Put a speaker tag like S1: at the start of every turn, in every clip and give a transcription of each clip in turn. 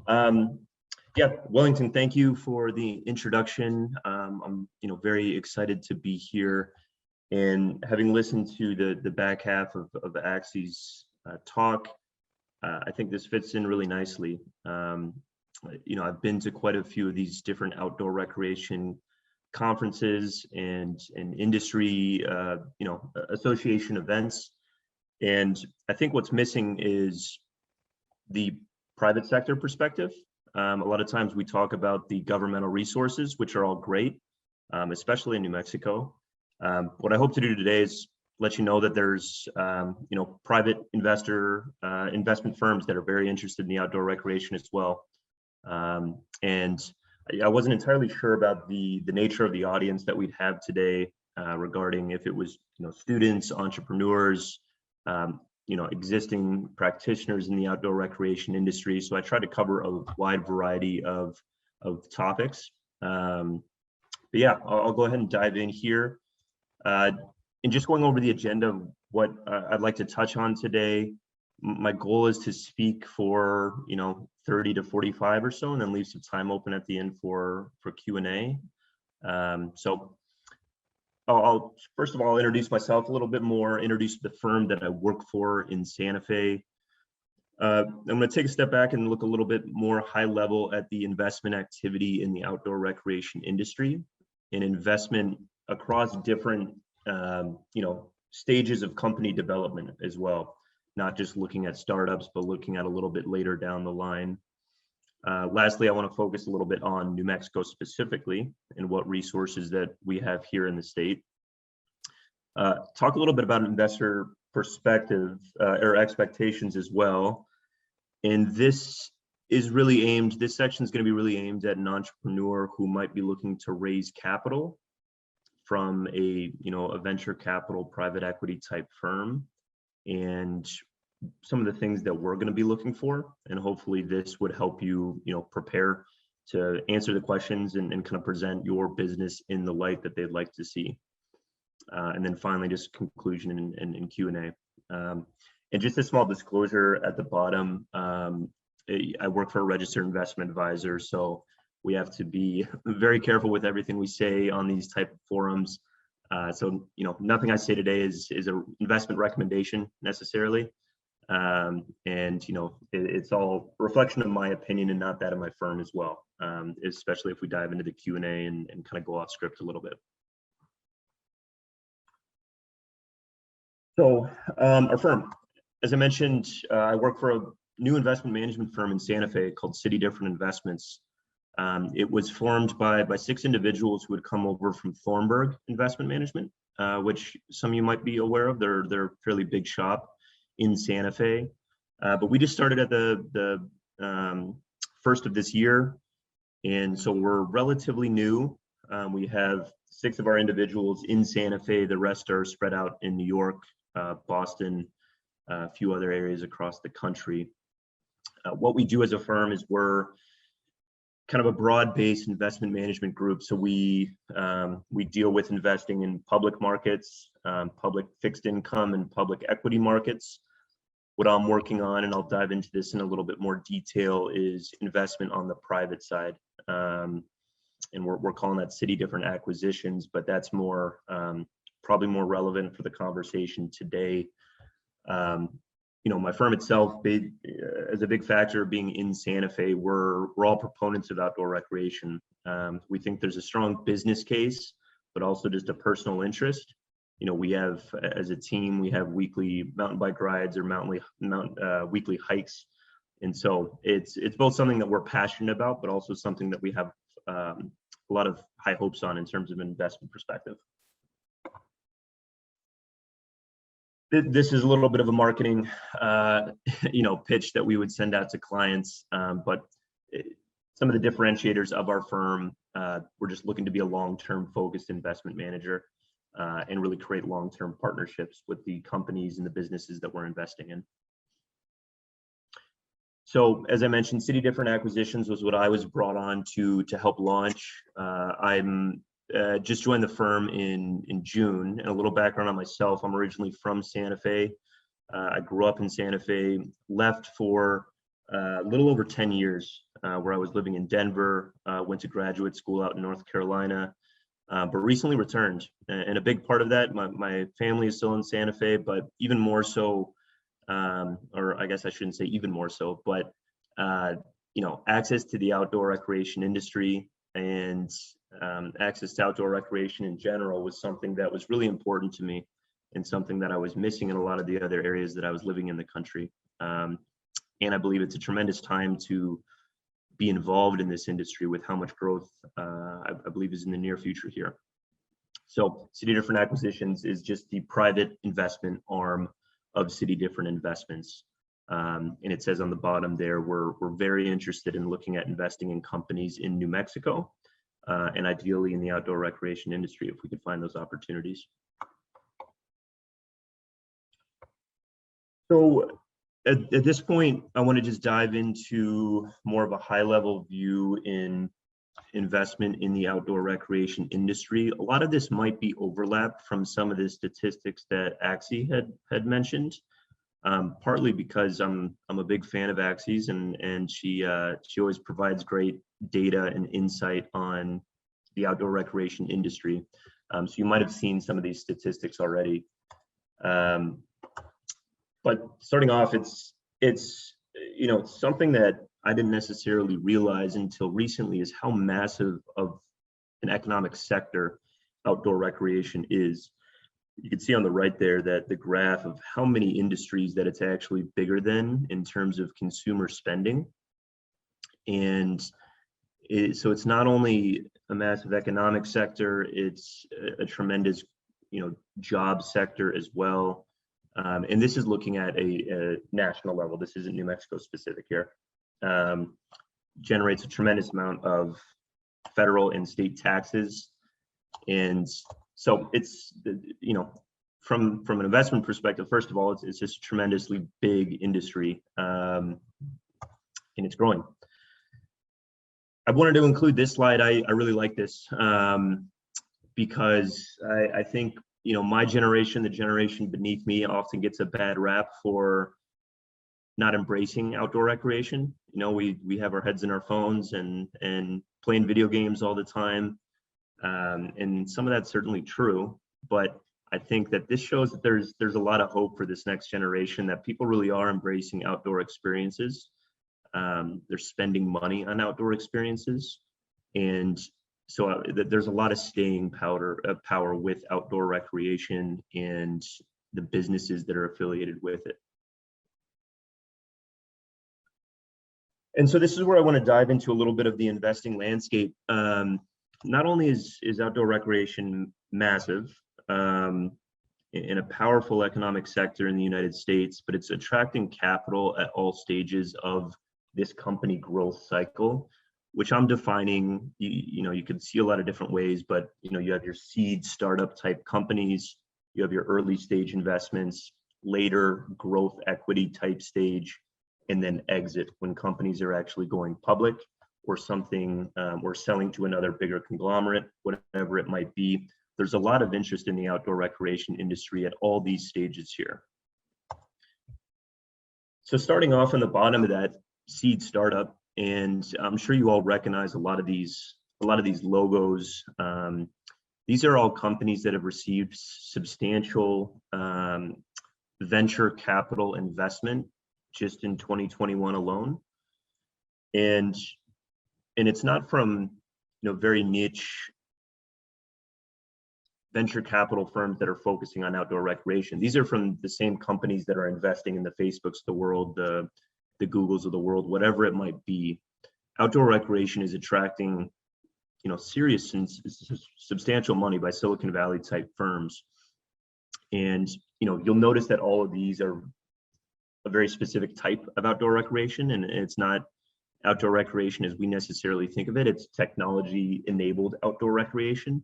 S1: Um, yeah, Wellington, thank you for the introduction. I'm, very excited to be here, and having listened to the back half of Axie's talk, I think this fits in really nicely. I've been to quite a few of these different outdoor recreation conferences and industry, association events, and I think what's missing is the private sector perspective. A lot of times we talk about the governmental resources, which are all great, especially in New Mexico. What I hope to do today is let you know that there's, private investment firms that are very interested in the outdoor recreation as well. And I wasn't entirely sure about the nature of the audience that we'd have today, regarding if it was, students, entrepreneurs, existing practitioners in the outdoor recreation industry. So I tried to cover a wide variety of topics. But yeah, I'll go ahead and dive in here. And just going over the agenda of what I'd like to touch on today. My goal is to speak for 30 to 45 or so, and then leave some time open at the end for Q&A. So I'll first of all introduce myself a little bit more, introduce the firm that I work for in Santa Fe. I'm going to take a step back and look a little bit more high level at the investment activity in the outdoor recreation industry and investment across different stages of company development as well, not just looking at startups, but looking at a little bit later down the line. Lastly, I want to focus a little bit on New Mexico specifically and what resources that we have here in the state. Talk a little bit about investor perspective or expectations as well. And this section is going to be really aimed at an entrepreneur who might be looking to raise capital from a venture capital private equity type firm, and some of the things that we're going to be looking for, and hopefully this would help you, prepare to answer the questions and kind of present your business in the light that they'd like to see. And then finally, just conclusion and Q&A. And just a small disclosure at the bottom, I work for a registered investment advisor, so we have to be very careful with everything we say on these type of forums. So, nothing I say today is an investment recommendation necessarily. It's all reflection of my opinion and not that of my firm as well, especially if we dive into the Q&A and kind of go off script a little bit. So our firm, as I mentioned, I work for a new investment management firm in Santa Fe called City Different Investments. It was formed by 6 individuals who had come over from Thornburg Investment Management, which some of you might be aware of. They're a fairly big shop in Santa Fe, but we just started at the first of this year, and so we're relatively new. We have 6 of our individuals in Santa Fe. The rest are spread out in New York, Boston, a few other areas across the country. What we do as a firm is we're kind of a broad-based investment management group. So we deal with investing in public markets, public fixed income, and public equity markets. What I'm working on, and I'll dive into this in a little bit more detail, is investment on the private side. And we're calling that City Different Acquisitions, but that's more probably more relevant for the conversation today. My firm itself, as a big factor being in Santa Fe, we're all proponents of outdoor recreation. We think there's a strong business case, but also just a personal interest. We have, as a team, we have weekly mountain bike rides or weekly hikes. And so it's both something that we're passionate about, but also something that we have a lot of high hopes on in terms of an investment perspective. This is a little bit of a marketing, pitch that we would send out to clients. But some of the differentiators of our firm, we're just looking to be a long-term focused investment manager and really create long-term partnerships with the companies and the businesses that we're investing in. So as I mentioned, City Different Acquisitions was what I was brought on to help launch. I'm just joined the firm in June. And a little background on myself: I'm originally from Santa Fe. I grew up in Santa Fe, left for a little over 10 years where I was living in Denver, went to graduate school out in North Carolina, but recently returned. And a big part of that, my family is still in Santa Fe, but even more so, or I guess I shouldn't say even more so, but access to the outdoor recreation industry and access to outdoor recreation in general was something that was really important to me and something that I was missing in a lot of the other areas that I was living in the country. And I believe it's a tremendous time to be involved in this industry with how much growth I believe is in the near future here. So City Different Acquisitions is just the private investment arm of City Different Investments. And it says on the bottom there, we're very interested in looking at investing in companies in New Mexico and ideally in the outdoor recreation industry if we could find those opportunities. So at this point, I want to just dive into more of a high-level view in investment in the outdoor recreation industry. A lot of this might be overlap from some of the statistics that Axie had mentioned, partly because I'm a big fan of Axie's and she always provides great data and insight on the outdoor recreation industry. So you might have seen some of these statistics already. But starting off, it's something that I didn't necessarily realize until recently is how massive of an economic sector outdoor recreation is. You can see on the right there that the graph of how many industries that it's actually bigger than in terms of consumer spending. And so it's not only a massive economic sector, it's a tremendous job sector as well. And this is looking at a national level. This isn't New Mexico specific here. Generates a tremendous amount of federal and state taxes. And so it's, from an investment perspective, first of all, it's just a tremendously big industry and it's growing. I wanted to include this slide. I really like this because I think my generation, the generation beneath me, often gets a bad rap for not embracing outdoor recreation. We have our heads in our phones and playing video games all the time. And some of that's certainly true, but I think that this shows that there's a lot of hope for this next generation, that people really are embracing outdoor experiences. They're spending money on outdoor experiences. And so there's a lot of staying power with outdoor recreation and the businesses that are affiliated with it. And so this is where I want to dive into a little bit of the investing landscape. Not only is outdoor recreation massive in a powerful economic sector in the United States, but it's attracting capital at all stages of this company growth cycle, which I'm defining, you can see a lot of different ways, but you have your seed startup type companies, you have your early stage investments, later growth equity type stage, and then exit when companies are actually going public or something, or selling to another bigger conglomerate, whatever it might be. There's a lot of interest in the outdoor recreation industry at all these stages here. So starting off on the bottom of that, seed startup, and I'm sure you all recognize a lot of these logos. These are all companies that have received substantial venture capital investment just in 2021 alone, and it's not from very niche venture capital firms that are focusing on outdoor recreation. These are from the same companies that are investing in the Facebooks of the world, the Googles of the world, whatever it might be. Outdoor recreation is attracting, serious and substantial money by Silicon Valley type firms. And, you'll notice that all of these are a very specific type of outdoor recreation, and it's not outdoor recreation as we necessarily think of it. It's technology enabled outdoor recreation,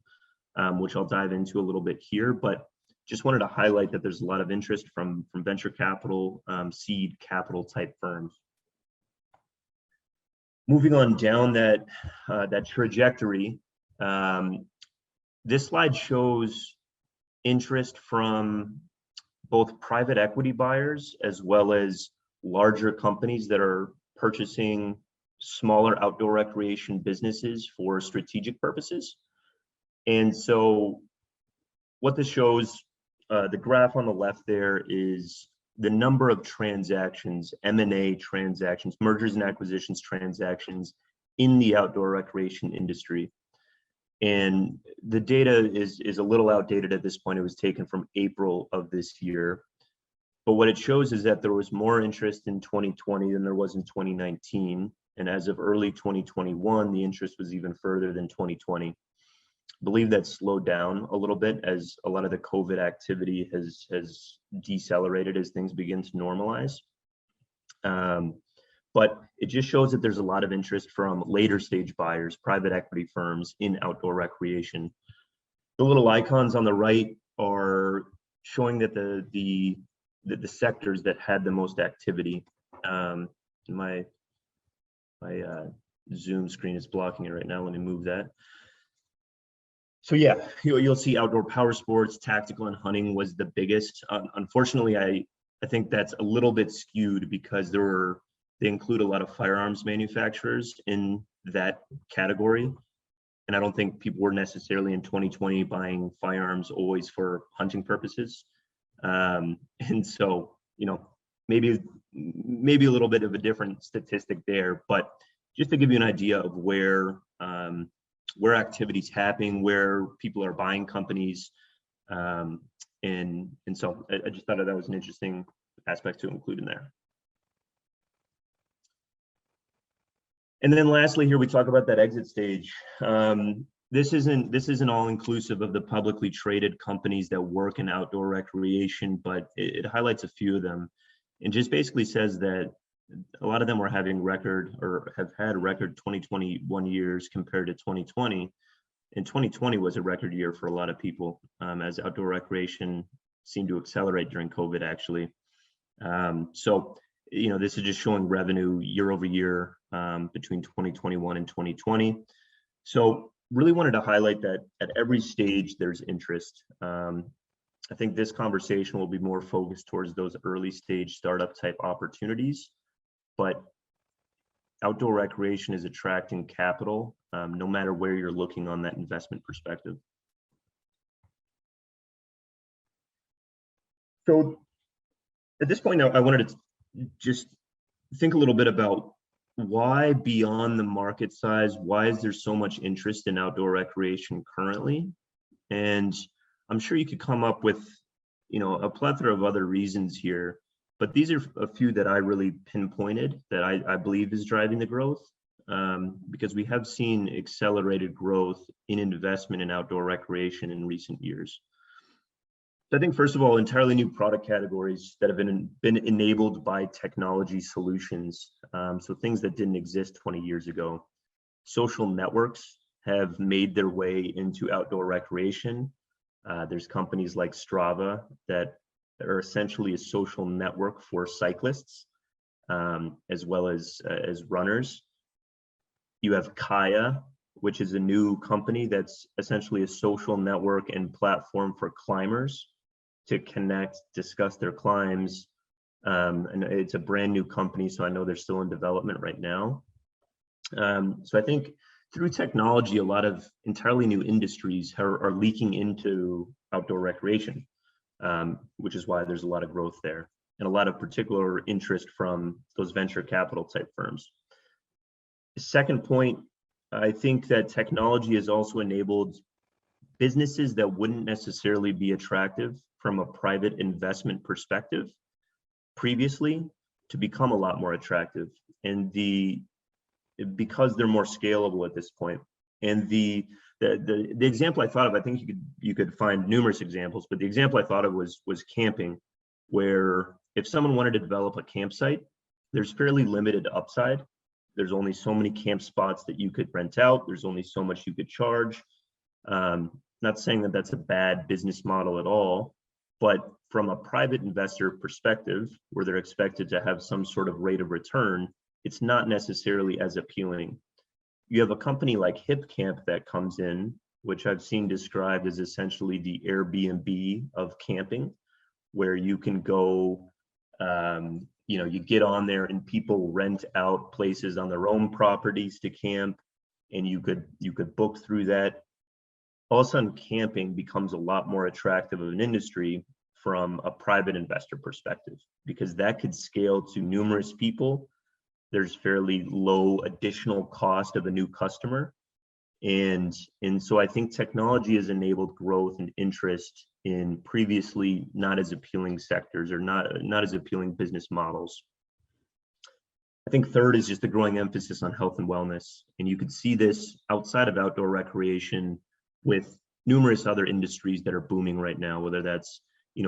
S1: which I'll dive into a little bit here, but just wanted to highlight that there's a lot of interest from venture capital, seed capital type firms. Moving on down that trajectory, this slide shows interest from both private equity buyers as well as larger companies that are purchasing smaller outdoor recreation businesses for strategic purposes. And so what this shows, the graph on the left there is the number of transactions, M&A transactions, mergers and acquisitions transactions in the outdoor recreation industry. And the data is a little outdated at this point. It was taken from April of this year. But what it shows is that there was more interest in 2020 than there was in 2019. And as of early 2021, the interest was even further than 2020. I believe that slowed down a little bit as a lot of the COVID activity has decelerated as things begin to normalize. But it just shows that there's a lot of interest from later stage buyers, private equity firms in outdoor recreation. The little icons on the right are showing that the sectors that had the most activity. My Zoom screen is blocking it right now. Let me move that. So yeah, you'll see outdoor power sports, tactical and hunting was the biggest. Unfortunately, I think that's a little bit skewed because they include a lot of firearms manufacturers in that category. And I don't think people were necessarily in 2020 buying firearms always for hunting purposes. And so, maybe a little bit of a different statistic there, but just to give you an idea of where activity's happening, where people are buying companies. And so I just thought that was an interesting aspect to include in there. And then lastly, here we talk about that exit stage. This isn't all inclusive of the publicly traded companies that work in outdoor recreation, but it highlights a few of them and just basically says that a lot of them were having record or have had record 2021 years compared to 2020. And 2020 was a record year for a lot of people as outdoor recreation seemed to accelerate during COVID actually. So this is just showing revenue year over year between 2021 and 2020. So really wanted to highlight that at every stage there's interest. I think this conversation will be more focused towards those early stage startup type opportunities, but outdoor recreation is attracting capital no matter where you're looking on that investment perspective. So at this point now, I wanted to just think a little bit about why beyond the market size, why is there so much interest in outdoor recreation currently? And I'm sure you could come up with, a plethora of other reasons here, but these are a few that I really pinpointed that I believe is driving the growth because we have seen accelerated growth in investment in outdoor recreation in recent years. So I think first of all, entirely new product categories that have been enabled by technology solutions. So things that didn't exist 20 years ago. Social networks have made their way into outdoor recreation. There's companies like Strava that are essentially a social network for cyclists, as well as runners. You have Kaya, which is a new company that's essentially a social network and platform for climbers to connect, discuss their climbs. And it's a brand new company, so I know they're still in development right now. So I think through technology, a lot of entirely new industries are leaking into outdoor recreation, which is why there's a lot of growth there and a lot of particular interest from those venture capital type firms. The second point, I think that technology has also enabled businesses that wouldn't necessarily be attractive from a private investment perspective previously to become a lot more attractive. And because they're more scalable at this point. And the example I thought of, I think you could find numerous examples, but the example I thought of was camping, where if someone wanted to develop a campsite, there's fairly limited upside. There's only so many camp spots that you could rent out. There's only so much you could charge. Not saying that that's a bad business model at all, but from a private investor perspective, where they're expected to have some sort of rate of return, it's not necessarily as appealing. You have a company like HipCamp that comes in, which I've seen described as essentially the Airbnb of camping, where you can go, you get on there and people rent out places on their own properties to camp, and you could book through that. All of a sudden, camping becomes a lot more attractive of an industry from a private investor perspective, because that could scale to numerous people. There's fairly low additional cost of a new customer. And so I think technology has enabled growth and interest in previously not as appealing sectors, or not as appealing business models. I think third is just the growing emphasis on health and wellness. And you could see this outside of outdoor recreation with numerous other industries that are booming right now, whether that's,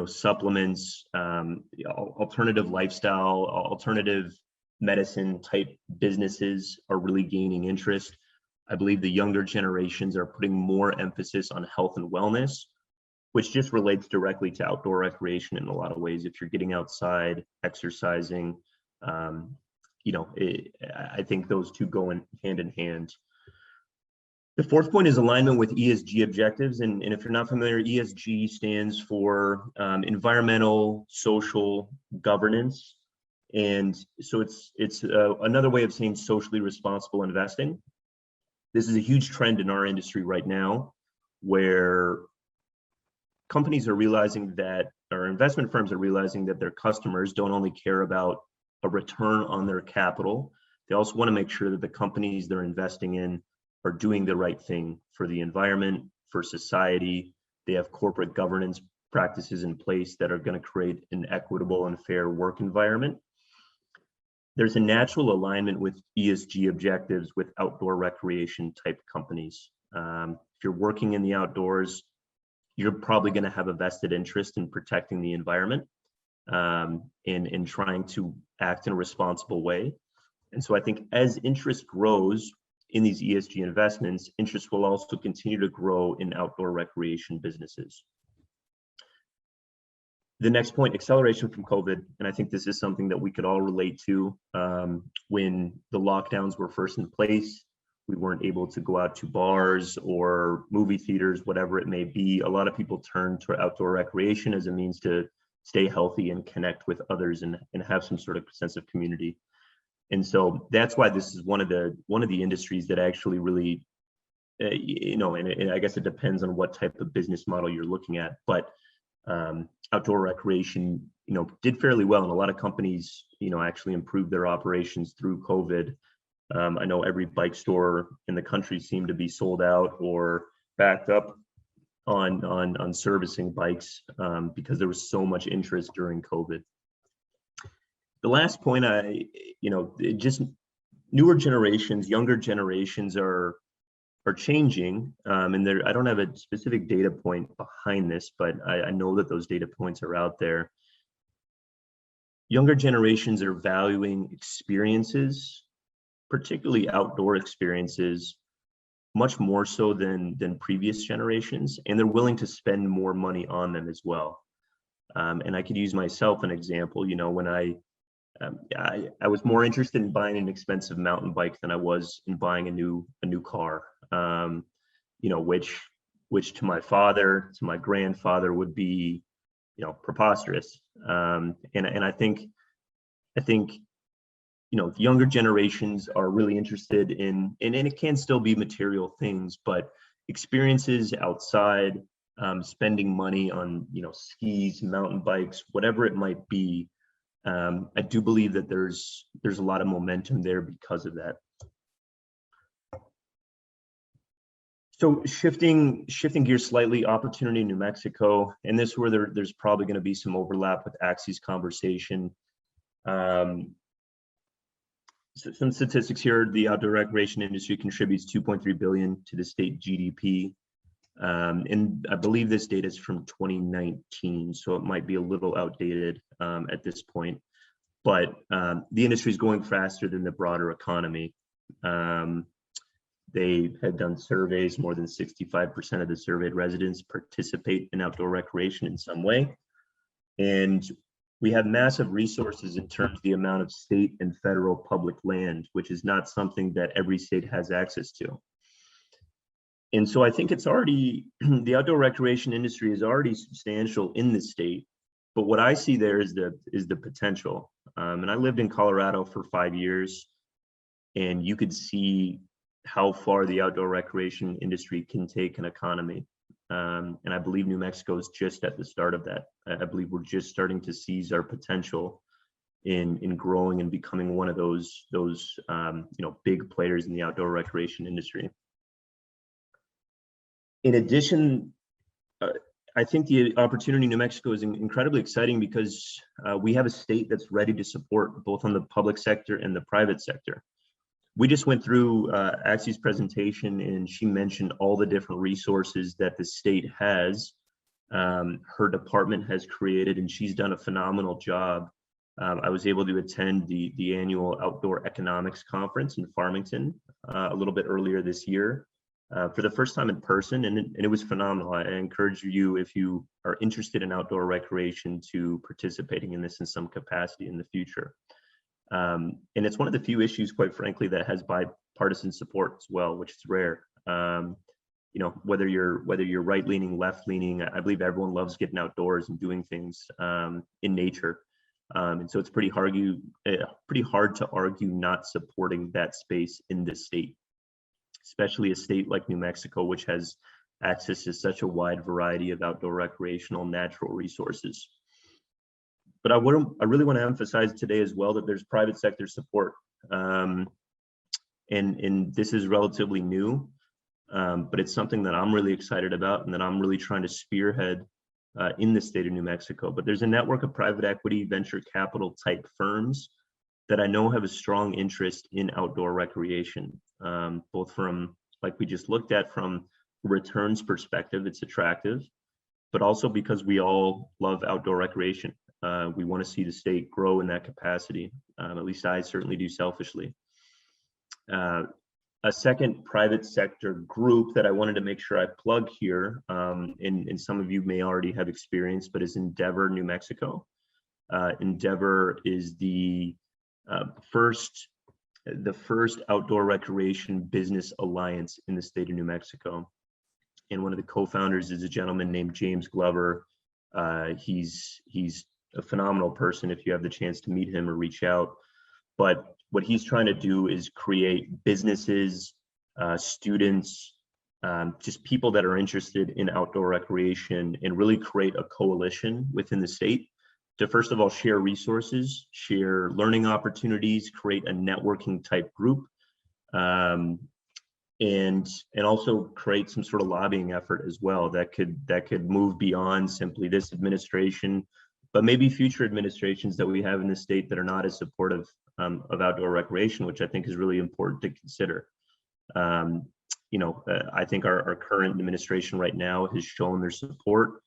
S1: supplements, alternative lifestyle, alternative medicine type businesses are really gaining interest. I believe the younger generations are putting more emphasis on health and wellness, which just relates directly to outdoor recreation in a lot of ways. If you're getting outside, exercising, I think those two go hand in hand. The fourth point is alignment with ESG objectives. And if you're not familiar, ESG stands for environmental, social, governance. And so it's another way of saying socially responsible investing. This is a huge trend in our industry right now, where companies are realizing that, or investment firms are realizing that their customers don't only care about a return on their capital, they also want to make sure that the companies they're investing in are doing the right thing for the environment, for society. They have corporate governance practices in place that are going to create an equitable and fair work environment. There's a natural alignment with ESG objectives with outdoor recreation type companies. If you're working in the outdoors, you're probably going to have a vested interest in protecting the environment, and trying to act in a responsible way. And so I think as interest grows in these ESG investments, interest will also continue to grow in outdoor recreation businesses. The next point, acceleration from COVID. And I think this is something that we could all relate to. When the lockdowns were first in place, we weren't able to go out to bars or movie theaters, whatever it may be. A lot of people turned to outdoor recreation as a means to stay healthy and connect with others and have some sort of sense of community. And so that's why this is one of the industries that actually really, and I guess it depends on what type of business model you're looking at, but outdoor recreation, did fairly well. And a lot of companies, actually improved their operations through COVID. I know every bike store in the country seemed to be sold out or backed up on servicing bikes, because there was so much interest during COVID. The last point, just newer generations, younger generations are changing, and I don't have a specific data point behind this, but I know that those data points are out there. Younger generations are valuing experiences, particularly outdoor experiences, much more so than previous generations, and they're willing to spend more money on them as well. And I could use myself an example. When I was more interested in buying an expensive mountain bike than I was in buying a new car, which to my father, to my grandfather would be, preposterous. And I think younger generations are really interested in, and it can still be material things, but experiences outside, spending money on, skis, mountain bikes, whatever it might be. I do believe that there's a lot of momentum there because of that. So shifting gears slightly, opportunity in New Mexico, and this is where there's probably going to be some overlap with Axie's conversation. So some statistics here: the outdoor recreation industry contributes $2.3 billion to the state GDP. And I believe this data is from 2019, so it might be a little outdated at this point. But the industry is going faster than the broader economy. They had done surveys. More than 65% of the surveyed residents participate in outdoor recreation in some way. And we have massive resources in terms of the amount of state and federal public land, which is not something that every state has access to. And so I think it's already, the outdoor recreation industry is already substantial in the state. But what I see there is the potential. And I lived in Colorado for 5 years, and you could see how far the outdoor recreation industry can take an economy. And I believe New Mexico is just at the start of that. I believe we're just starting to seize our potential in growing and becoming one of those big players in the outdoor recreation industry. In addition, I think the opportunity in New Mexico is incredibly exciting because we have a state that's ready to support both on the public sector and the private sector. We just went through Axie's presentation, and she mentioned all the different resources that the state has, her department has created, and she's done a phenomenal job. I was able to attend the annual Outdoor Economics Conference in Farmington a little bit earlier this year for the first time in person, and it was phenomenal. I encourage you, if you are interested in outdoor recreation, to participating in this in some capacity in the future. And it's one of the few issues, quite frankly, that has bipartisan support as well, which is rare. Whether you're right-leaning, left-leaning, I believe everyone loves getting outdoors and doing things in nature. And so it's pretty hard to argue not supporting that space in this state, especially a state like New Mexico, which has access to such a wide variety of outdoor recreational natural resources. But I really want to emphasize today as well that there's private sector support, and this is relatively new, but it's something that I'm really excited about and that I'm really trying to spearhead in the state of New Mexico. But there's a network of private equity, venture capital type firms that I know have a strong interest in outdoor recreation, both from, like we just looked at, from a returns perspective, it's attractive, but also because we all love outdoor recreation. We want to see the state grow in that capacity. At least I certainly do selfishly. A second private sector group that I wanted to make sure I plug here, and some of you may already have experience, but is Endeavor, New Mexico. Endeavor is the first outdoor recreation business alliance in the state of New Mexico. And one of the co-founders is a gentleman named James Glover. He's a phenomenal person if you have the chance to meet him or reach out. But what he's trying to do is create businesses, students, just people that are interested in outdoor recreation, and really create a coalition within the state to, first of all, share resources, share learning opportunities, create a networking type group, and also create some sort of lobbying effort as well that could move beyond simply this administration, but maybe future administrations that we have in the state that are not as supportive of outdoor recreation, which I think is really important to consider. I think our current administration right now has shown their support.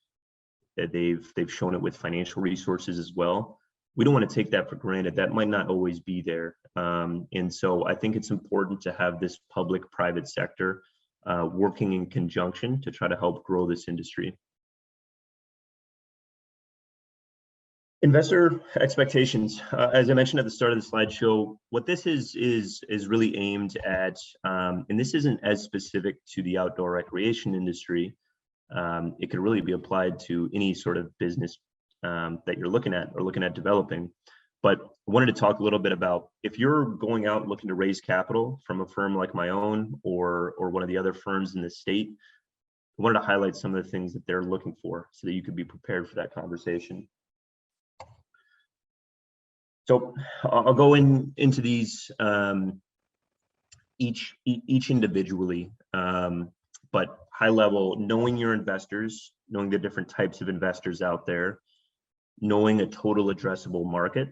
S1: They've shown it with financial resources as well. We don't want to take that for granted. That might not always be there. And so I think it's important to have this public-private sector working in conjunction to try to help grow this industry. Investor expectations. As I mentioned at the start of the slideshow, what this is really aimed at, and this isn't as specific to the outdoor recreation industry. It could really be applied to any sort of business that you're looking at developing. But I wanted to talk a little bit about, if you're going out looking to raise capital from a firm like my own or one of the other firms in the state, I wanted to highlight some of the things that they're looking for so that you could be prepared for that conversation. So I'll go into these each individually, but high level, knowing your investors, knowing the different types of investors out there, knowing a total addressable market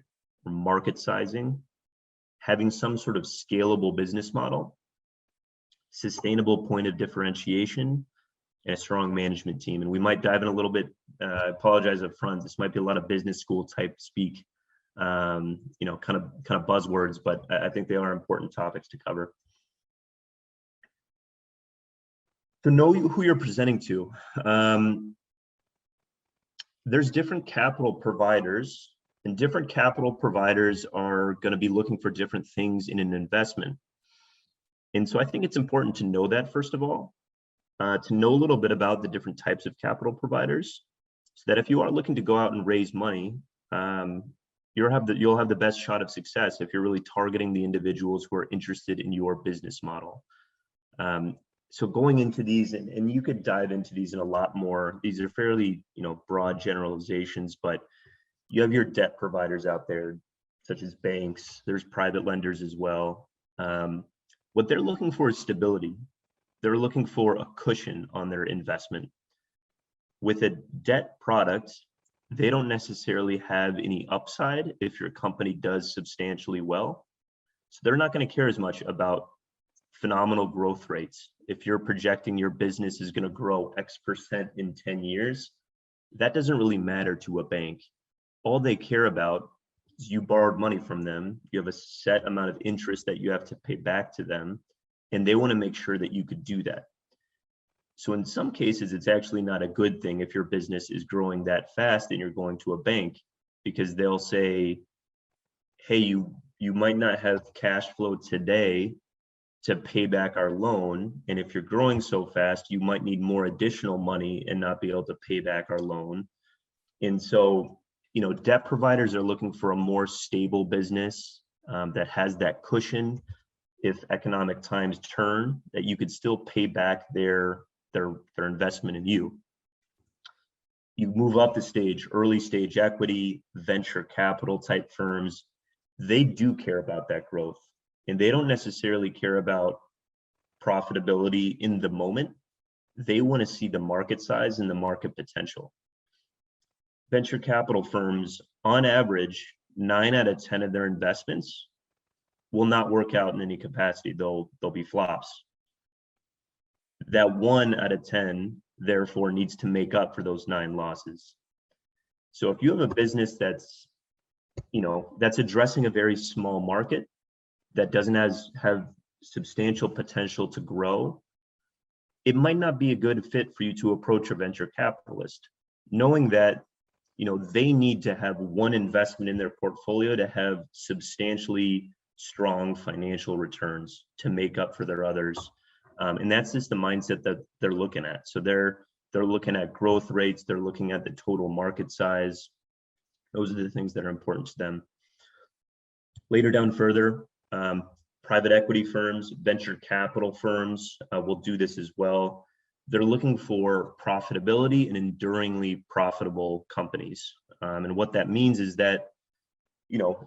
S1: or market sizing, having some sort of scalable business model, sustainable point of differentiation, and a strong management team. And we might dive in a little bit, I apologize up front, this might be a lot of business school type speak, kind of buzzwords, but I think they are important topics to cover. To know who you're presenting to, there's different capital providers, and different capital providers are going to be looking for different things in an investment. And so I think it's important to know that, first of all, to know a little bit about the different types of capital providers, so that if you are looking to go out and raise money, you'll have the best shot of success if you're really targeting the individuals who are interested in your business model. So going into these, and you could dive into these in a lot more. These are fairly, broad generalizations, but you have your debt providers out there, such as banks. There's private lenders as well. What they're looking for is stability. They're looking for a cushion on their investment. With a debt product, they don't necessarily have any upside if your company does substantially well. So they're not going to care as much about phenomenal growth rates. If you're projecting your business is going to grow X% in 10 years, that doesn't really matter to a bank. All they care about is you borrowed money from them. You have a set amount of interest that you have to pay back to them, and they want to make sure that you could do that. So in some cases, it's actually not a good thing if your business is growing that fast and you're going to a bank, because they'll say, hey, you might not have cash flow today to pay back our loan. And if you're growing so fast, you might need more additional money and not be able to pay back our loan. And so, debt providers are looking for a more stable business that has that cushion. If economic times turn, that you could still pay back their investment in you. You move up the stage, early stage equity, venture capital type firms, they do care about that growth. And they don't necessarily care about profitability in the moment. They want to see the market size and the market potential. Venture capital firms, on average, 9 out of 10 of their investments will not work out in any capacity. They'll be flops. That 1 out of 10, therefore, needs to make up for those 9 losses. So if you have a business that's addressing a very small market, that doesn't have substantial potential to grow, it might not be a good fit for you to approach a venture capitalist, knowing that they need to have one investment in their portfolio to have substantially strong financial returns to make up for their others. And that's just the mindset that they're looking at. So they're looking at growth rates, they're looking at the total market size. Those are the things that are important to them. Later down further, private equity firms, venture capital firms will do this as well. They're looking for profitability and enduringly profitable companies. And what that means is that,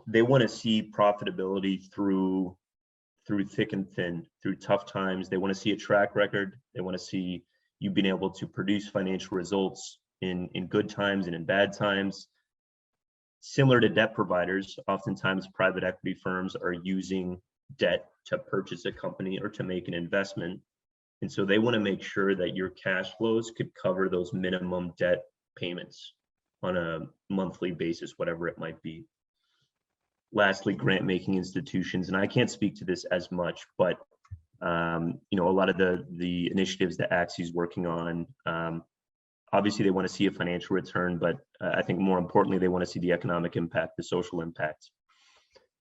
S1: they want to see profitability through thick and thin, through tough times. They want to see a track record. They want to see you being able to produce financial results in good times and in bad times. Similar to debt providers, oftentimes private equity firms are using debt to purchase a company or to make an investment. And so they want to make sure that your cash flows could cover those minimum debt payments on a monthly basis, whatever it might be. Lastly, grant-making institutions, and I can't speak to this as much, but a lot of the initiatives that AXI is working on, obviously they want to see a financial return, but I think more importantly, they want to see the economic impact, the social impact.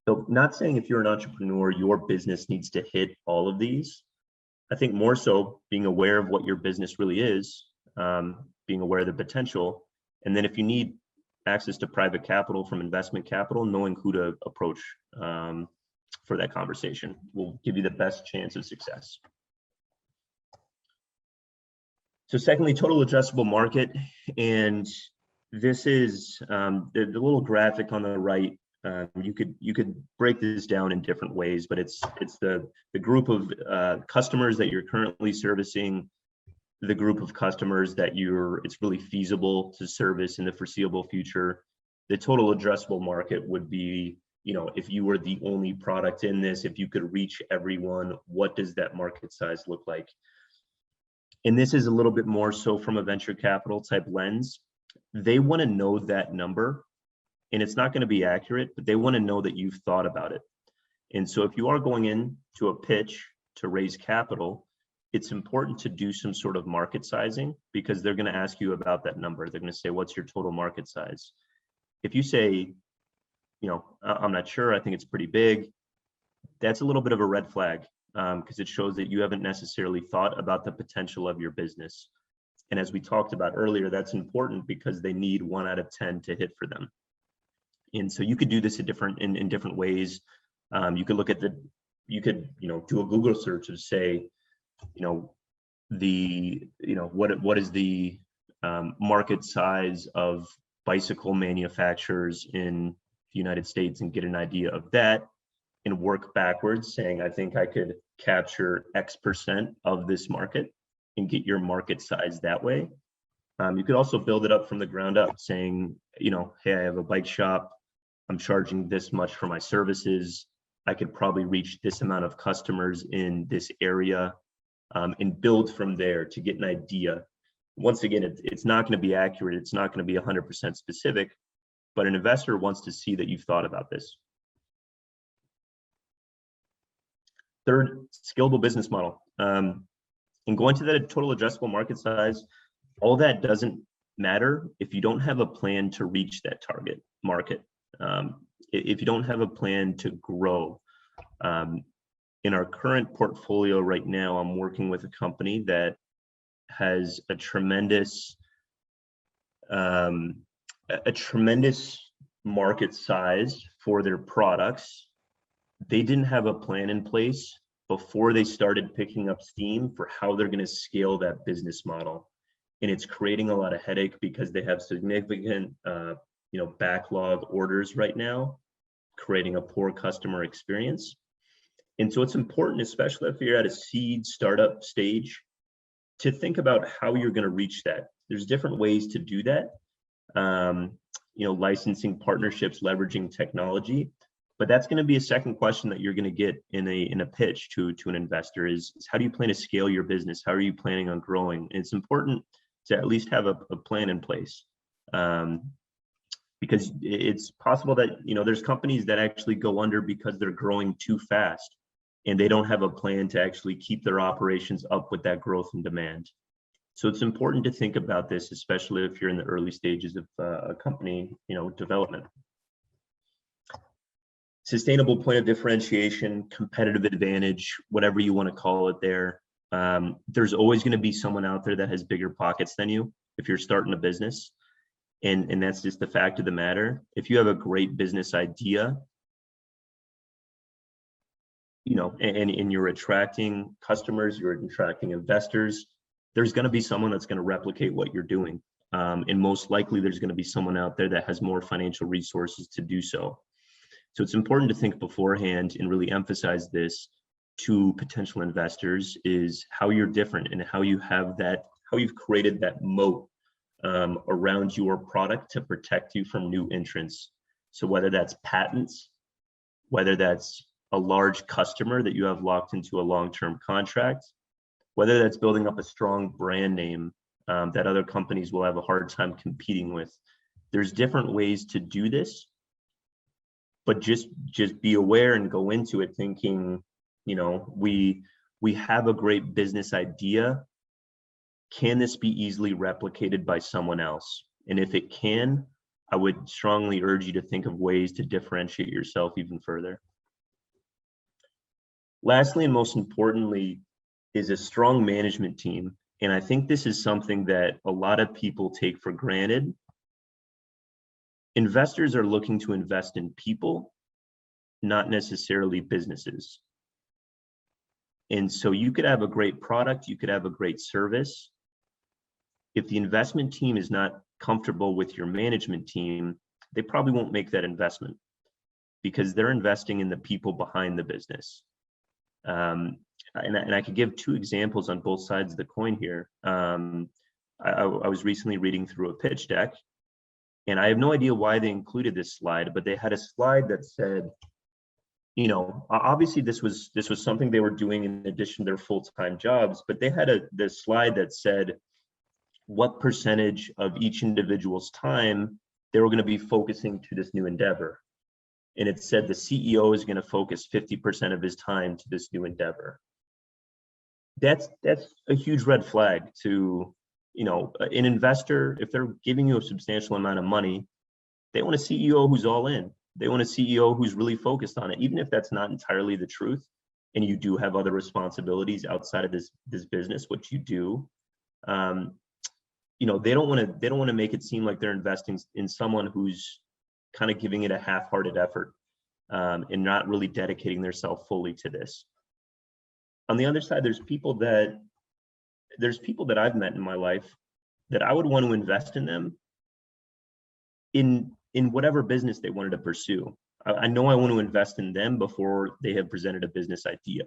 S1: So not saying if you're an entrepreneur, your business needs to hit all of these. I think more so being aware of what your business really is, being aware of the potential, and then if you need access to private capital from investment capital, knowing who to approach for that conversation will give you the best chance of success. So secondly, total addressable market. And this is the little graphic on the right. You could break this down in different ways, but it's the group of customers that you're currently servicing, the group of customers that it's really feasible to service in the foreseeable future. The total addressable market would be, if you were the only product in this, if you could reach everyone, what does that market size look like? And this is a little bit more so from a venture capital type lens. They want to know that number, and it's not going to be accurate, but they want to know that you've thought about it. And so if you are going into a pitch to raise capital, it's important to do some sort of market sizing, because they're going to ask you about that number. They're going to say, what's your total market size? If you say, I'm not sure, I think it's pretty big, that's a little bit of a red flag, because it shows that you haven't necessarily thought about the potential of your business. And as we talked about earlier, that's important because they need 1 out of 10 to hit for them. And so you could do this in different ways. You could look at you could do a Google search of, say, what is the market size of bicycle manufacturers in the United States, and get an idea of that, and work backwards, saying, I think I could capture X% of this market, and get your market size that way. You could also build it up from the ground up, saying, hey, I have a bike shop, I'm charging this much for my services, I could probably reach this amount of customers in this area, and build from there to get an idea. Once again, it's not going to be accurate, it's not going to be 100% specific, but an investor wants to see that you've thought about this. Third, scalable business model. And going to that total addressable market size, all that doesn't matter if you don't have a plan to reach that target market. If you don't have a plan to grow. In our current portfolio right now, I'm working with a company that has a tremendous market size for their products. They didn't have a plan in place before they started picking up steam for how they're going to scale that business model. And it's creating a lot of headache because they have significant backlog orders right now, creating a poor customer experience. And so it's important, especially if you're at a seed startup stage, to think about how you're going to reach that. There's different ways to do that. Licensing, partnerships, leveraging technology. But that's going to be a second question that you're going to get in a pitch to an investor is how do you plan to scale your business? How are you planning on growing? And it's important to at least have a plan in place, because it's possible that there's companies that actually go under because they're growing too fast and they don't have a plan to actually keep their operations up with that growth and demand. So it's important to think about this, especially if you're in the early stages of a company development. Sustainable point of differentiation, competitive advantage, whatever you want to call it there. There's always going to be someone out there that has bigger pockets than you if you're starting a business. And that's just the fact of the matter. If you have a great business idea, and you're attracting customers, you're attracting investors, there's going to be someone that's going to replicate what you're doing. And most likely there's going to be someone out there that has more financial resources to do so. So it's important to think beforehand and really emphasize this to potential investors is how you're different and how you've created that moat around your product to protect you from new entrants. So whether that's patents, whether that's a large customer that you have locked into a long-term contract, whether that's building up a strong brand name that other companies will have a hard time competing with. There's different ways to do this, but just be aware and go into it thinking, we have a great business idea. Can this be easily replicated by someone else? And if it can, I would strongly urge you to think of ways to differentiate yourself even further. Lastly, and most importantly, is a strong management team. And I think this is something that a lot of people take for granted. Investors are looking to invest in people, not necessarily businesses. And so you could have a great product, you could have a great service. If the investment team is not comfortable with your management team, they probably won't make that investment because they're investing in the people behind the business. And I could give 2 examples on both sides of the coin here. I was recently reading through a pitch deck, and I have no idea why they included this slide, but they had a slide that said, obviously this was something they were doing in addition to their full-time jobs, but they had this slide that said what percentage of each individual's time they were going to be focusing to this new endeavor. And it said the CEO is going to focus 50% of his time to this new endeavor. That's a huge red flag to, an investor. If they're giving you a substantial amount of money, they want a CEO who's all in. They want a CEO who's really focused on it, even if that's not entirely the truth. And you do have other responsibilities outside of this business, which you do. they don't want to make it seem like they're investing in someone who's kind of giving it a half-hearted effort, and not really dedicating themselves fully to this. On the other side, there's people that I've met in my life that I would want to invest in them in whatever business they wanted to pursue. I know I want to invest in them before they have presented a business idea.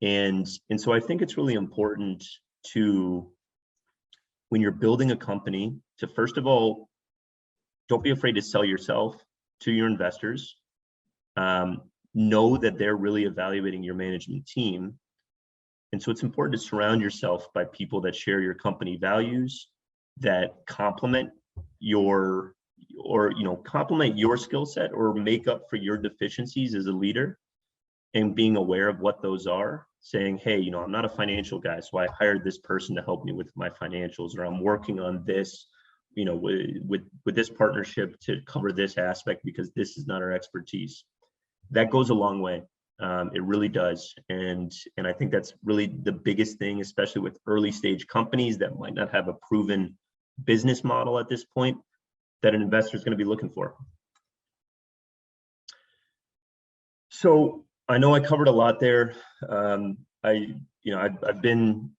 S1: And so I think it's really important to, when you're building a company, to first of all, don't be afraid to sell yourself to your investors. Know that they're really evaluating your management team. And so it's important to surround yourself by people that share your company values, that complement your skill set or make up for your deficiencies as a leader, and being aware of what those are, saying, hey, I'm not a financial guy, so I hired this person to help me with my financials, or I'm working on this, with this partnership to cover this aspect because this is not our expertise. That goes a long way. It really does. And I think that's really the biggest thing, especially with early stage companies that might not have a proven business model at this point, that an investor is going to be looking for. So I know I covered a lot there. I've been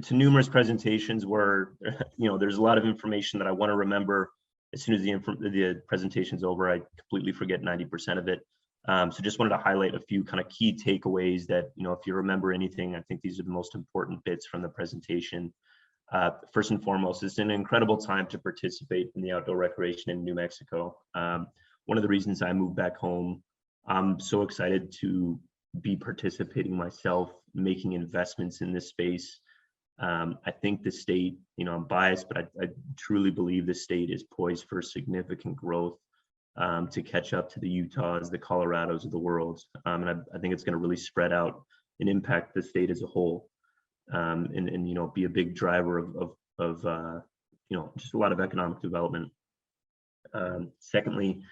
S1: to numerous presentations where, there's a lot of information that I want to remember. As soon as the presentation's over, I completely forget 90% of it. So just wanted to highlight a few kind of key takeaways that, if you remember anything, I think these are the most important bits from the presentation. First and foremost, it's an incredible time to participate in the outdoor recreation in New Mexico. One of the reasons I moved back home, I'm so excited to be participating myself, making investments in this space. I think the state, I'm biased, but I truly believe the state is poised for significant growth, to catch up to the Utahs, the Colorados of the world. And I think it's going to really spread out and impact the state as a whole, and be a big driver of just a lot of economic development. Secondly,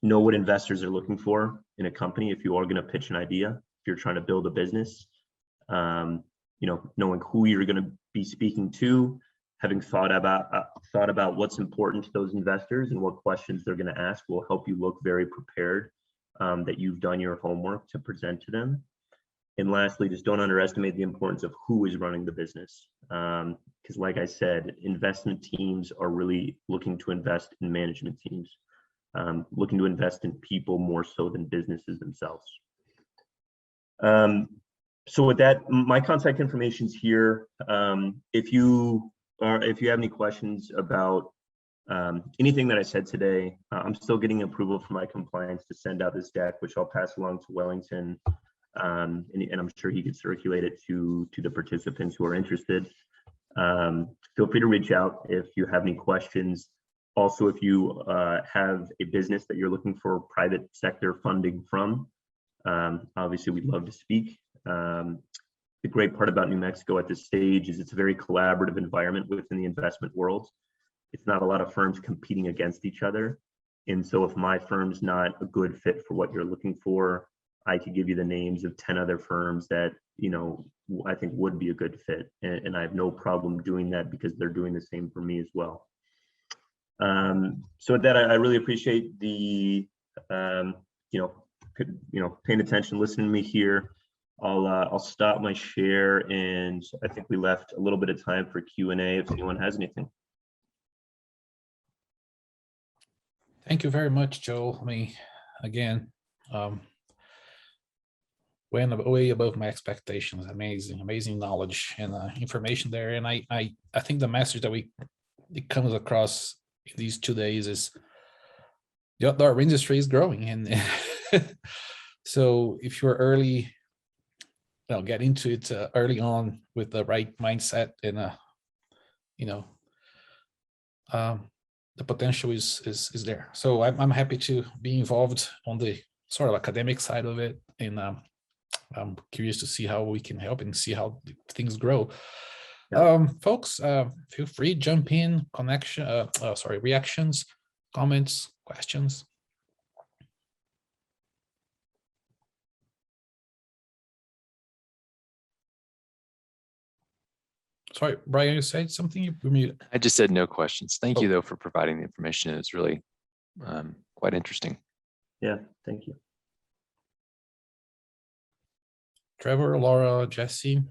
S1: know what investors are looking for in a company if you are going to pitch an idea, if you're trying to build a business. Knowing who you're going to be speaking to, having thought about what's important to those investors and what questions they're going to ask will help you look very prepared, that you've done your homework to present to them. And lastly, just don't underestimate the importance of who is running the business. Because like I said, investment teams are really looking to invest in management teams, looking to invest in people more so than businesses themselves. So with that, my contact information is here. If you have any questions about anything that I said today, I'm still getting approval from my compliance to send out this deck, which I'll pass along to Wellington, and I'm sure he could circulate it to the participants who are interested. Feel free to reach out if you have any questions. Also, if you have a business that you're looking for private sector funding from, obviously we'd love to speak. The great part about New Mexico at this stage is it's a very collaborative environment within the investment world. It's not a lot of firms competing against each other. And so if my firm's not a good fit for what you're looking for, I could give you the names of 10 other firms that, I think would be a good fit. And I have no problem doing that because they're doing the same for me as well. So with that, I really appreciate the, paying attention, listening to me here. I'll stop my share, and I think we left a little bit of time for Q&A if anyone has anything.
S2: Thank you very much, Joel. I mean, again, way above my expectations. Amazing knowledge and information there. And I think the message that it comes across in these 2 days is the outdoor industry is growing, and so if you're early, get into it early on with the right mindset, and the potential is there. So I'm happy to be involved on the sort of academic side of it, and I'm curious to see how we can help and see how things grow. Yeah. Folks, feel free, jump in, reactions, comments, questions. Sorry, Brian, you said something? You muted.
S3: I just said no questions. Thank you
S2: Oh.
S3: though for providing the information. It's really quite interesting.
S1: Yeah, thank you.
S2: Trevor, Laura, Jesse.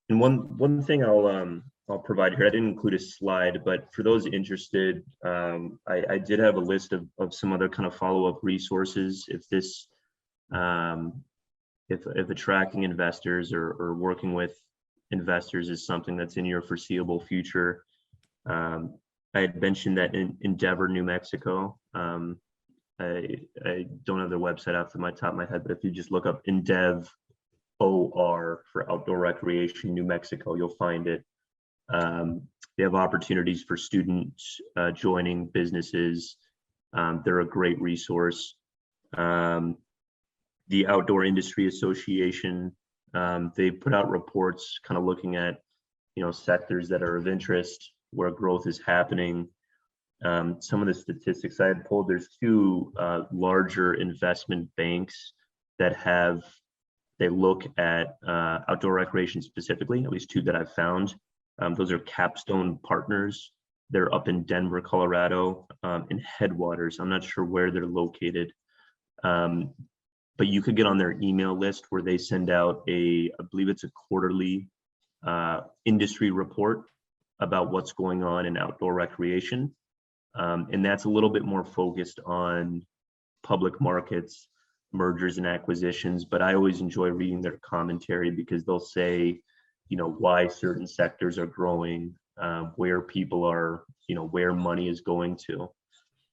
S1: And one thing I'll provide here, I didn't include a slide, but for those interested, I did have a list of some other kind of follow-up resources. If this, if attracting investors or working with investors is something that's in your foreseeable future, I had mentioned that in Endeavor, New Mexico. I don't have their website off the top of my head, but if you just look up Endev OR for outdoor recreation, New Mexico, you'll find it. They have opportunities for students joining businesses. They're a great resource. The Outdoor Industry Association, they put out reports kind of looking at, sectors that are of interest, where growth is happening. Some of the statistics I had pulled, there's two larger investment banks that they look at outdoor recreation specifically, at least two that I've found. Those are Capstone Partners. They're up in Denver, Colorado, in Headwaters. I'm not sure where they're located, but you could get on their email list where they send out I believe it's a quarterly industry report about what's going on in outdoor recreation. And that's a little bit more focused on public markets, mergers and acquisitions, but I always enjoy reading their commentary because they'll say, why certain sectors are growing, where people are, where money is going to.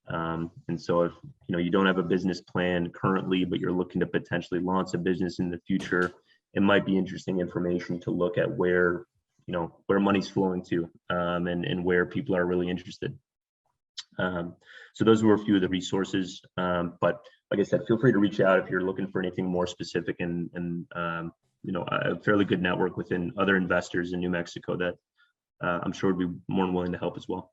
S1: And so if, you don't have a business plan currently, but you're looking to potentially launch a business in the future, it might be interesting information to look at where money's flowing to, and where people are really interested. So those were a few of the resources, but like I said, feel free to reach out if you're looking for anything more specific, and a fairly good network within other investors in New Mexico that I'm sure would be more than willing to help as well.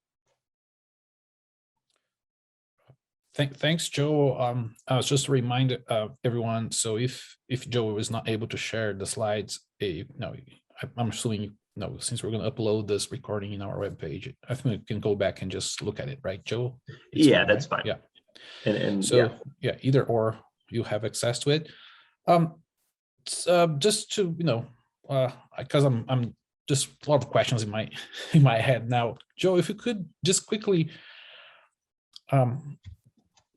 S2: Thanks, Joe. I was just a reminder everyone. So if Joe is not able to share the slides, I'm assuming since we're going to upload this recording in our webpage, I think we can go back and just look at it, right, Joe?
S1: Yeah, that's fine.
S2: Yeah.
S1: And
S2: so yeah, either or you have access to it. Just to because I'm just a lot of questions in my head now. Joe, if you could just quickly,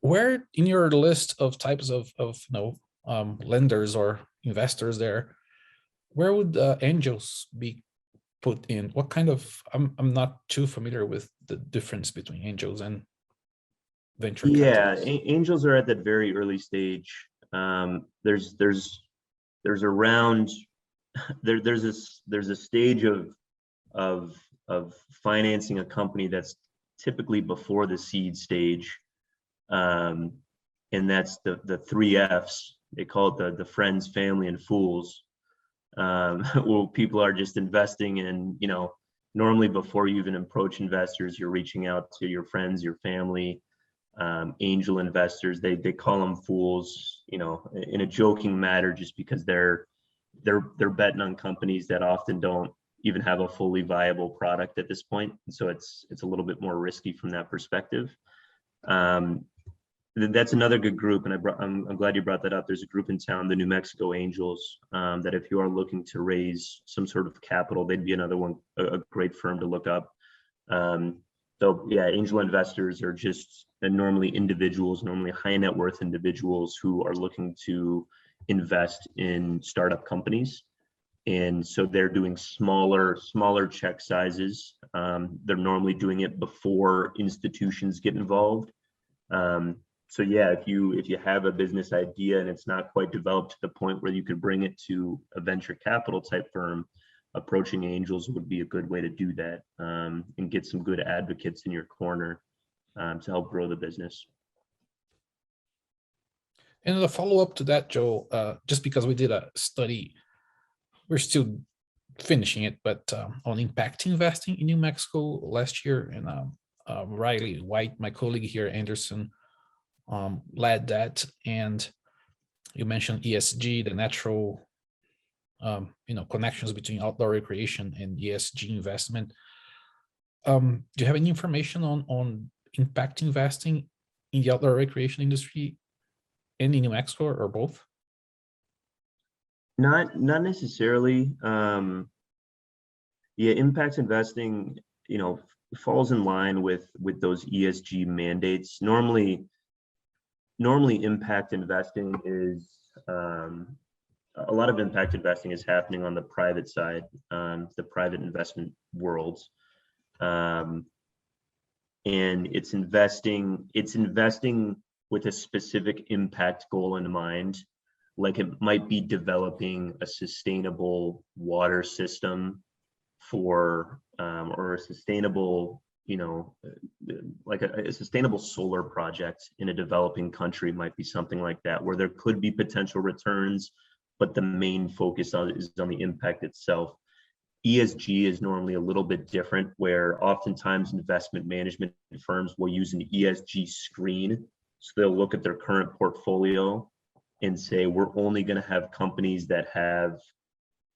S2: where in your list of types of lenders or investors there, where would angels be put in? What kind of, I'm not too familiar with the difference between angels and venture capitalists.
S1: Angels are at that very early stage. There's a stage of financing a company that's typically before the seed stage, and that's the 3 F's. They call it the friends, family, and fools. Well, people are just investing in, normally before you even approach investors, you're reaching out to your friends, your family. Angel investors, they call them fools, in a joking manner, just because they're betting on companies that often don't even have a fully viable product at this point. So it's a little bit more risky from that perspective. That's another good group, and I'm glad you brought that up. There's a group in town, the New Mexico Angels, that if you are looking to raise some sort of capital, they'd be another one, a great firm to look up. So yeah, angel investors are just normally individuals, normally high net worth individuals who are looking to invest in startup companies. And so they're doing smaller check sizes. They're normally doing it before institutions get involved. So yeah, if you have a business idea and it's not quite developed to the point where you could bring it to a venture capital type firm, approaching angels would be a good way to do that, and get some good advocates in your corner to help grow the business.
S2: And the follow-up to that, Joe, just because we did a study, we're still finishing it, but on impact investing in New Mexico last year, and Riley White, my colleague here, Anderson, led that. And You mentioned ESG, the natural, connections between outdoor recreation and ESG investment. Do you have any information on impact investing in the outdoor recreation industry and in New Mexico, or both?
S1: Not necessarily. Yeah, impact investing, falls in line with those ESG mandates. Normally impact investing is a lot of impact investing is happening on the private side, the private investment worlds. And it's investing with a specific impact goal in mind. Like it might be developing a sustainable water system for, or a sustainable, like a sustainable solar project in a developing country might be something like that, where there could be potential returns, but the main focus is on the impact itself. ESG is normally a little bit different, where oftentimes investment management firms will use an ESG screen. So they'll look at their current portfolio and say, we're only going to have companies that have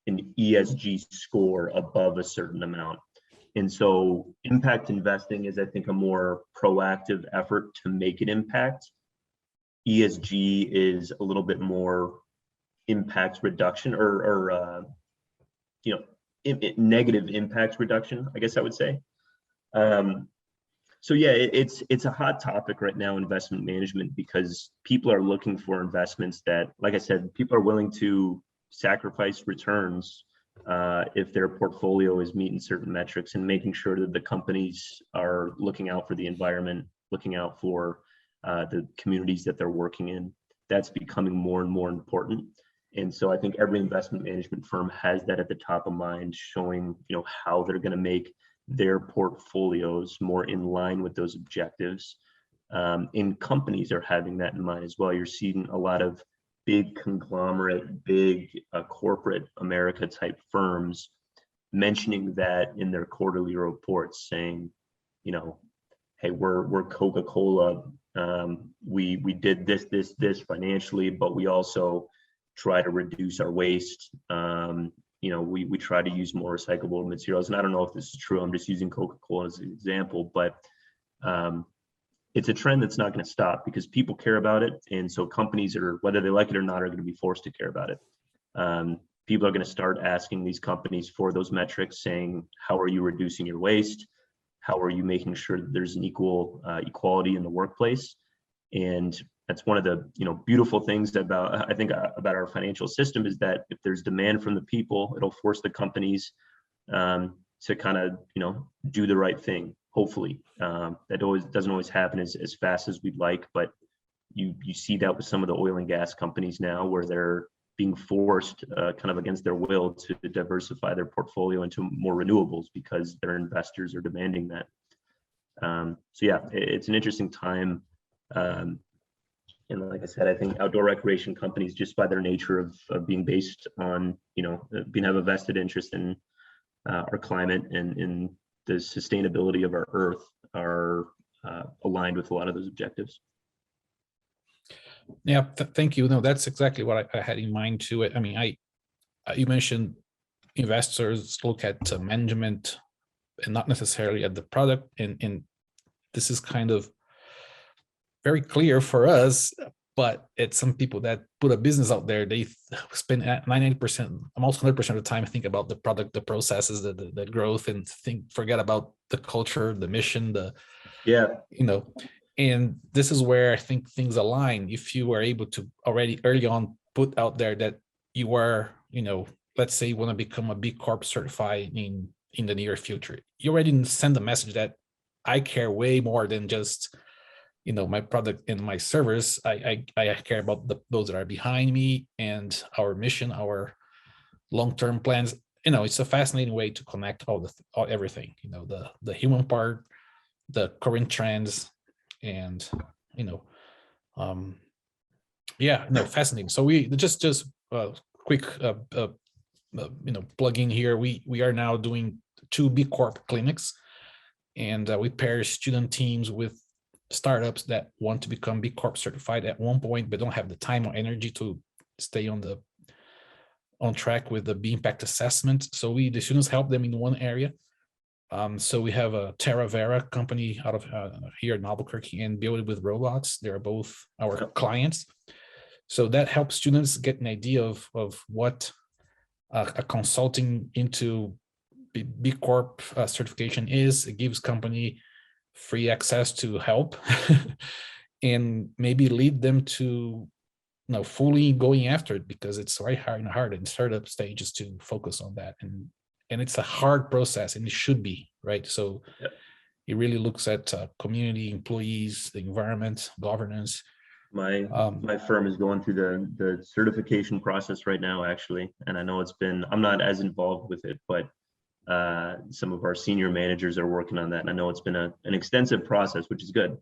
S1: an ESG score above a certain amount. And so impact investing is, I think, a more proactive effort to make an impact. ESG is a little bit more impact reduction, or negative impact reduction, I guess I would say. So yeah, it's a hot topic right now, investment management, because people are looking for investments that, like I said, people are willing to sacrifice returns if their portfolio is meeting certain metrics, and making sure that the companies are looking out for the environment, looking out for the communities that they're working in. That's becoming more and more important. And so I think every investment management firm has that at the top of mind, showing how they're going to make their portfolios more in line with those objectives. And companies are having that in mind as well. You're seeing a lot of big conglomerate, big corporate America type firms mentioning that in their quarterly reports, saying, hey, we're Coca-Cola. We did this financially, but we also try to reduce our waste. We try to use more recyclable materials. And I don't know if this is true, I'm just using Coca-Cola as an example, but it's a trend that's not going to stop, because people care about it. And so companies are, whether they like it or not, are going to be forced to care about it. People are going to start asking these companies for those metrics, saying, how are you reducing your waste? How are you making sure that there's an equality in the workplace? And that's one of the beautiful things about, I think, about our financial system, is that if there's demand from the people, it'll force the companies to kind of do the right thing. Hopefully, that doesn't always happen as fast as we'd like, but you see that with some of the oil and gas companies now, where they're being forced kind of against their will to diversify their portfolio into more renewables, because their investors are demanding that. So yeah, it's an interesting time. And like I said, I think outdoor recreation companies, just by their nature of being based on, have a vested interest in our climate and in the sustainability of our earth, are aligned with a lot of those objectives.
S2: Yeah, thank you. No, that's exactly what I had in mind too. I mean, you mentioned investors look at management and not necessarily at the product, and this is kind of very clear for us, but it's some people that put a business out there, they spend 90%, almost 100% of the time think about the product, the processes, the growth, and forget about the culture, the mission, and this is where I think things align. If you were able to already early on put out there that you are, let's say you want to become a B Corp certified in the near future, you already send a message that I care way more than just my product and my service. I care about those that are behind me, and our mission, our long-term plans. It's a fascinating way to connect everything. The human part, the current trends, and fascinating. So we just quick plug in here. We are now doing 2 B Corp clinics, and we pair student teams with startups that want to become B Corp certified at one point, but don't have the time or energy to stay on track with the B impact assessment. So the students help them in one area. So we have a Terra Vera company out of here in Albuquerque and Build It with Robots. They're both our clients. So that helps students get an idea of what a consulting into B Corp certification is. It gives company free access to help and maybe lead them to fully going after it, because it's very hard in startup stages to focus on that. And it's a hard process, and it should be, right? So it really looks at community, employees, the environment, governance.
S1: My firm is going through the certification process right now, actually. And I know I'm not as involved with it, but some of our senior managers are working on that. And I know it's been an extensive process, which is good.